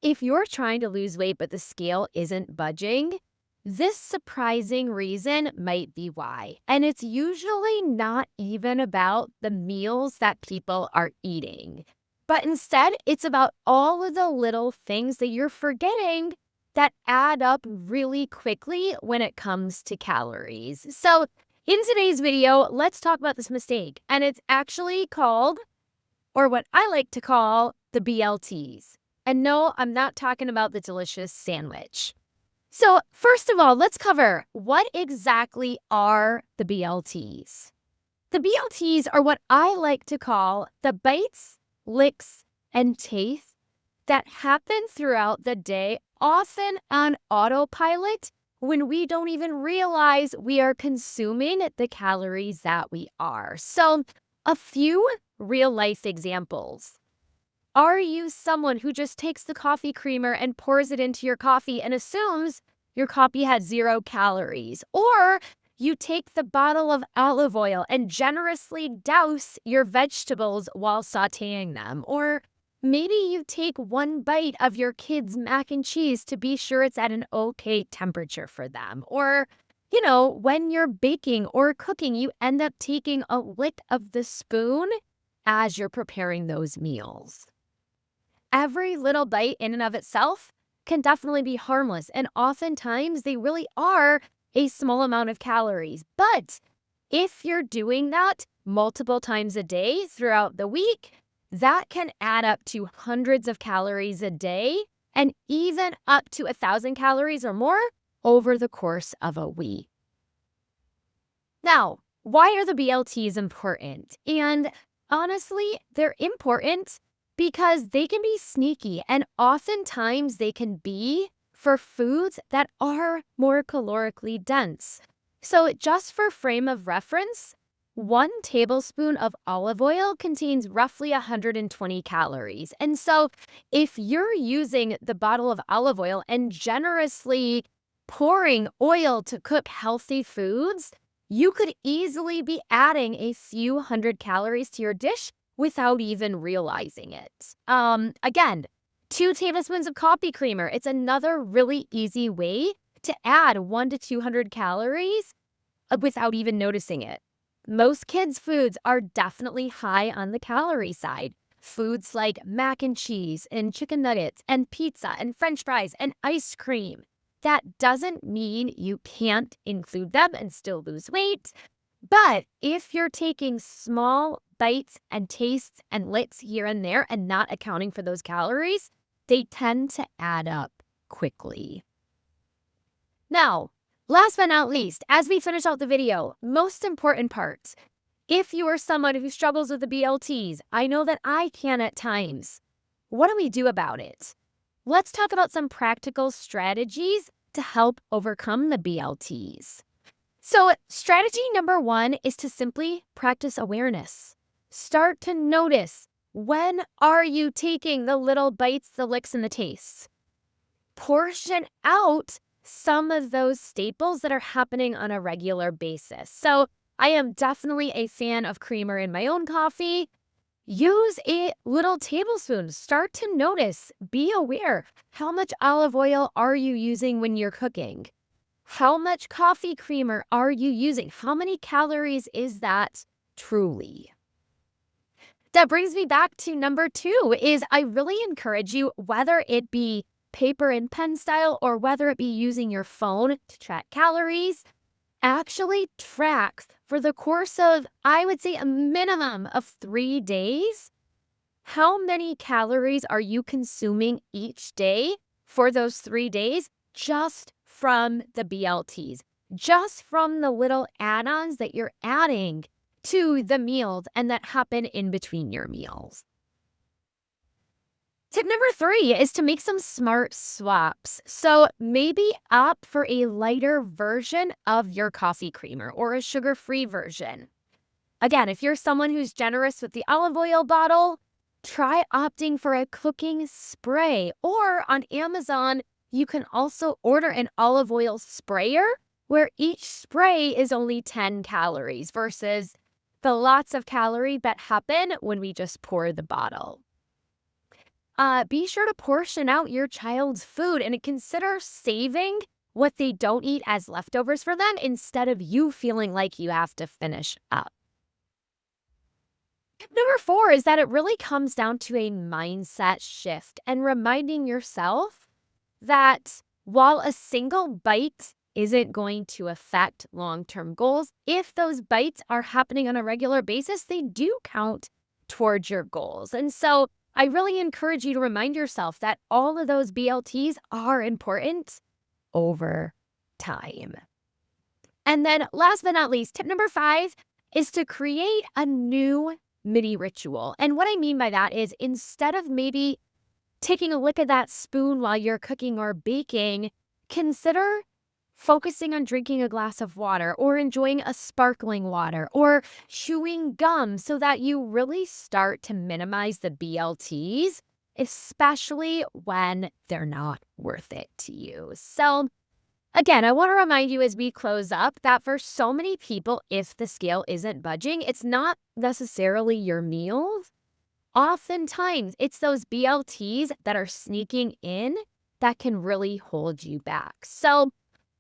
If you're trying to lose weight but the scale isn't budging, this surprising reason might be why. And it's usually not even about the meals that people are eating, but instead it's about all of the little things that you're forgetting that add up really quickly when it comes to calories. So, in today's video, let's talk about this mistake. And it's actually called, or what I like to call, the BLTs. And no, I'm not talking about the delicious sandwich. So, first of all, let's cover what exactly are the BLTs. The BLTs are what I like to call the bites, licks, and tastes that happen throughout the day, often on autopilot when we don't even realize we are consuming the calories that we are. So, a few real life examples. Are you someone who just takes the coffee creamer and pours it into your coffee and assumes your coffee has 0 calories? Or you take the bottle of olive oil and generously douse your vegetables while sauteing them? Or maybe you take one bite of your kid's mac and cheese to be sure it's at an okay temperature for them. Or, when you're baking or cooking, you end up taking a lick of the spoon as you're preparing those meals. Every little bite in and of itself can definitely be harmless, and oftentimes they really are a small amount of calories. But if you're doing that multiple times a day throughout the week, that can add up to hundreds of calories a day and even up to 1,000 calories or more over the course of a week. Now, why are the BLTs important? And honestly, they're important because they can be sneaky, and oftentimes they can be for foods that are more calorically dense. So just for frame of reference, 1 tablespoon of olive oil contains roughly 120 calories. And so if you're using the bottle of olive oil and generously pouring oil to cook healthy foods, you could easily be adding a few hundred calories to your dish without even realizing it. Again, 2 tablespoons of coffee creamer. It's another really easy way to add 100 to 200 calories without even noticing it. Most kids' foods are definitely high on the calorie side. Foods like mac and cheese and chicken nuggets and pizza and French fries and ice cream. That doesn't mean you can't include them and still lose weight. But if you're taking small bites and tastes and licks here and there and not accounting for those calories, they tend to add up quickly. Now, last but not least, as we finish out the video, most important part, if you are someone who struggles with the BLTs, I know that I can at times. What do we do about it? Let's talk about some practical strategies to help overcome the BLTs. So, strategy number 1 is to simply practice awareness. Start to notice, when are you taking the little bites, the licks, and the tastes? Portion out some of those staples that are happening on a regular basis. So, I am definitely a fan of creamer in my own coffee. Use a little tablespoon. Start to notice, be aware. How much olive oil are you using when you're cooking? How much coffee creamer are you using? How many calories is that truly? That brings me back to number 2 is I really encourage you, whether it be paper and pen style or whether it be using your phone to track calories, actually track for the course of, I would say, a minimum of 3 days. How many calories are you consuming each day for those 3 days just from the BLTs, just from the little add-ons that you're adding to the meals and that happen in between your meals? Tip number 3 is to make some smart swaps. So maybe opt for a lighter version of your coffee creamer or a sugar-free version. Again, if you're someone who's generous with the olive oil bottle, try opting for a cooking spray. Or on Amazon, you can also order an olive oil sprayer where each spray is only 10 calories versus the lots of calorie that happen when we just pour the bottle. be sure to portion out your child's food and consider saving what they don't eat as leftovers for them instead of you feeling like you have to finish up. Tip number 4 is that it really comes down to a mindset shift and reminding yourself that while a single bite isn't going to affect long-term goals, if those bites are happening on a regular basis, they do count towards your goals. And so I really encourage you to remind yourself that all of those BLTs are important over time. And then last but not least, tip number 5 is to create a new mini ritual. And what I mean by that is instead of maybe taking a look at that spoon while you're cooking or baking, consider focusing on drinking a glass of water or enjoying a sparkling water or chewing gum so that you really start to minimize the BLTs, especially when they're not worth it to you. So again, I want to remind you as we close up that for so many people, if the scale isn't budging, it's not necessarily your meals. Oftentimes, it's those BLTs that are sneaking in that can really hold you back. So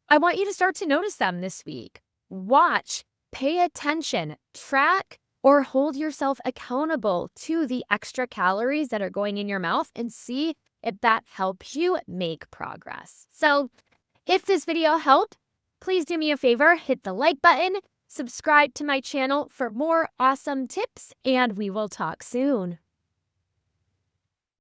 I want you to start to notice them this week. Watch, pay attention, track, or hold yourself accountable to the extra calories that are going in your mouth and see if that helps you make progress. So if this video helped, please do me a favor, hit the like button, subscribe to my channel for more awesome tips, and we will talk soon.